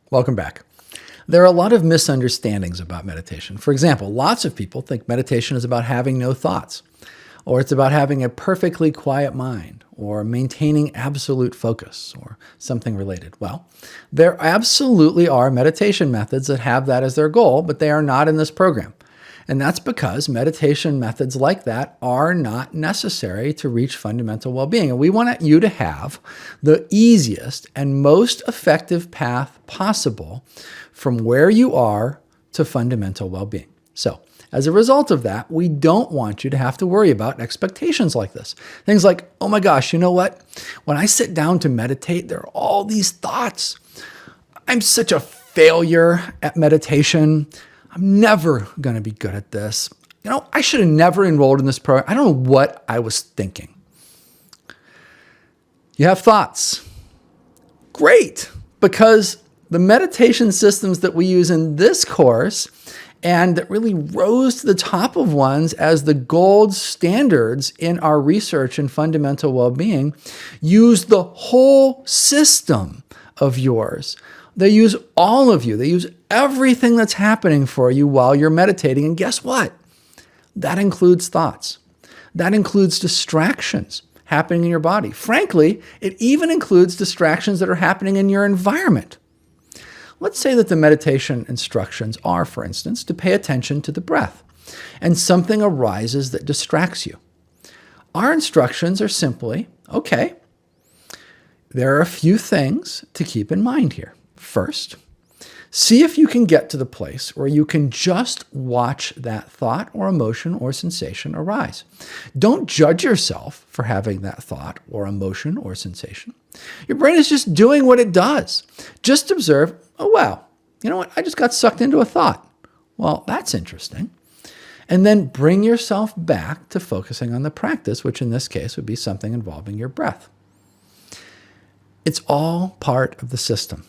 Welcome back. There are a lot of misunderstandings about meditation. For example, lots of people think meditation is about having no thoughts, or it's about having a perfectly quiet mind, or maintaining absolute focus, or something related. Well, there absolutely are meditation methods that have that as their goal, but they are not in this program. And that's because meditation methods like that are not necessary to reach fundamental well-being. And we want you to have the easiest and most effective path possible from where you are to fundamental well-being. So, as a result of that, we don't want you to have to worry about expectations like this. Things like, oh my gosh, you know what? When I sit down to meditate, there are all these thoughts. I'm such a failure at meditation. I'm never going to be good at this. I should have never enrolled in this program. I don't know what I was thinking. You have thoughts. Great, because the meditation systems that we use in this course and that really rose to the top of ones as the gold standards in our research in fundamental well-being use the whole system of yours. They use all of you. They use everything that's happening for you while you're meditating. And guess what? That includes thoughts. That includes distractions happening in your body. Frankly, it even includes distractions that are happening in your environment. Let's say that the meditation instructions are, for instance, to pay attention to the breath, and something arises that distracts you. Our instructions are simply, okay, there are a few things to keep in mind here. First, see if you can get to the place where you can just watch that thought or emotion or sensation arise. Don't judge yourself for having that thought or emotion or sensation. Your brain is just doing what it does. Just observe, oh, wow, you know what? I just got sucked into a thought. Well, that's interesting. And then bring yourself back to focusing on the practice, which in this case would be something involving your breath. It's all part of the system.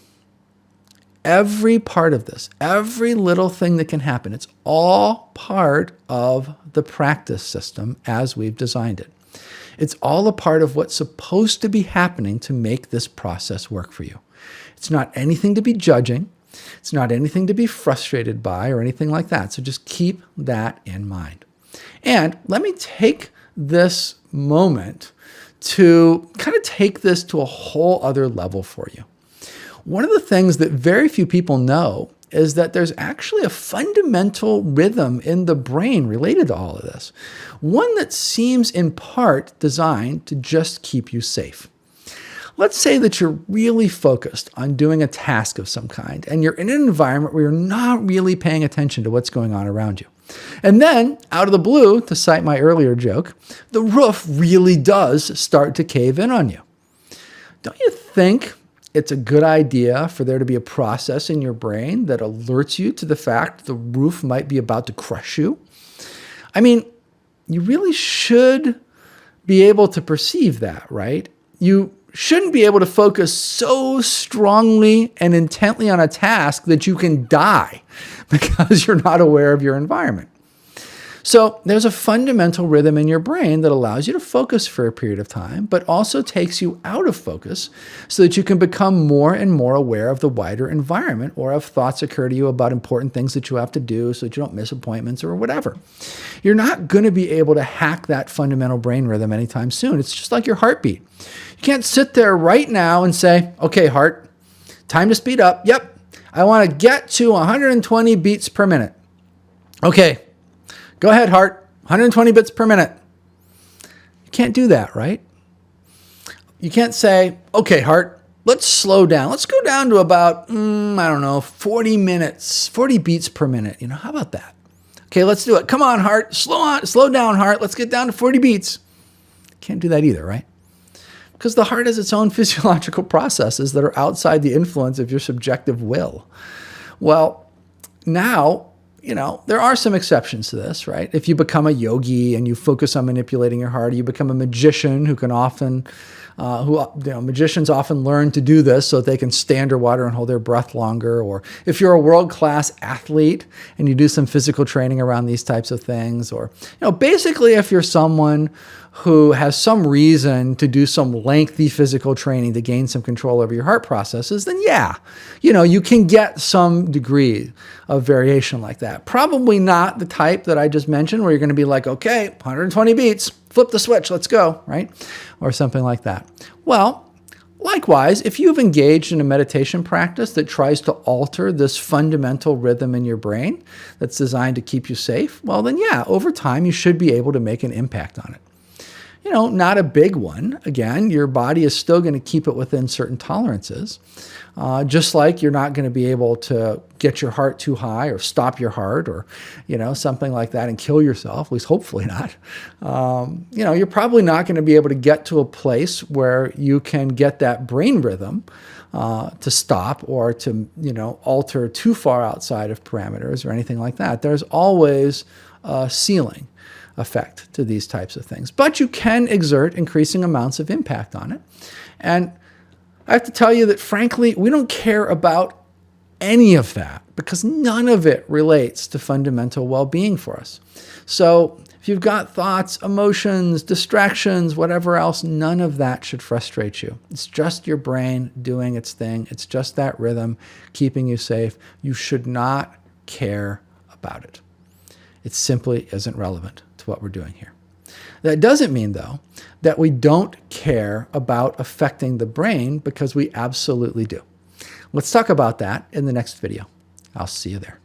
Every part of this, every little thing that can happen, it's all part of the practice system as we've designed it. It's all a part of what's supposed to be happening to make this process work for you. It's not anything to be judging. It's not anything to be frustrated by or anything like that. So just keep that in mind. And let me take this moment to kind of take this to a whole other level for you. One of the things that very few people know is that there's actually a fundamental rhythm in the brain related to all of this. One that seems in part designed to just keep you safe. Let's say that you're really focused on doing a task of some kind, and you're in an environment where you're not really paying attention to what's going on around you. And then, out of the blue, to cite my earlier joke, the roof really does start to cave in on you. Don't you think it's a good idea for there to be a process in your brain that alerts you to the fact the roof might be about to crush you? I mean, you really should be able to perceive that, right? You shouldn't be able to focus so strongly and intently on a task that you can die because you're not aware of your environment. So there's a fundamental rhythm in your brain that allows you to focus for a period of time, but also takes you out of focus so that you can become more and more aware of the wider environment, or if thoughts occur to you about important things that you have to do so that you don't miss appointments or whatever. You're not going to be able to hack that fundamental brain rhythm anytime soon. It's just like your heartbeat. You can't sit there right now and say, okay, heart, time to speed up. Yep, I want to get to 120 beats per minute. Okay. Go ahead, heart, 120 beats per minute. You can't do that, right? You can't say, okay, heart, let's slow down. Let's go down to about, 40 beats per minute. How about that? Okay, let's do it. Come on, heart, slow down, heart. Let's get down to 40 beats. Can't do that either, right? Because the heart has its own physiological processes that are outside the influence of your subjective will. Well, now, there are some exceptions to this, right? If you become a yogi and you focus on manipulating your heart, you become a magician who can often Magicians often learn to do this so that they can stay underwater and hold their breath longer. Or if you're a world-class athlete and you do some physical training around these types of things, or basically if you're someone who has some reason to do some lengthy physical training to gain some control over your heart processes, then yeah, you can get some degree of variation like that. Probably not the type that I just mentioned where you're going to be like, okay, 120 beats, flip the switch, let's go, right? Or something like that. Well, likewise, if you've engaged in a meditation practice that tries to alter this fundamental rhythm in your brain that's designed to keep you safe, well then yeah, over time you should be able to make an impact on it. Not a big one. Again, your body is still going to keep it within certain tolerances. Just like you're not going to be able to get your heart too high or stop your heart or, something like that and kill yourself, at least hopefully not. You're probably not going to be able to get to a place where you can get that brain rhythm to stop or to, alter too far outside of parameters or anything like that. There's always a ceiling effect to these types of things. But you can exert increasing amounts of impact on it. And I have to tell you that, frankly, we don't care about any of that because none of it relates to fundamental well-being for us. So if you've got thoughts, emotions, distractions, whatever else, none of that should frustrate you. It's just your brain doing its thing. It's just that rhythm keeping you safe. You should not care about it. It simply isn't relevant to what we're doing here. That doesn't mean, though, that we don't care about affecting the brain, because we absolutely do. Let's talk about that in the next video. I'll see you there.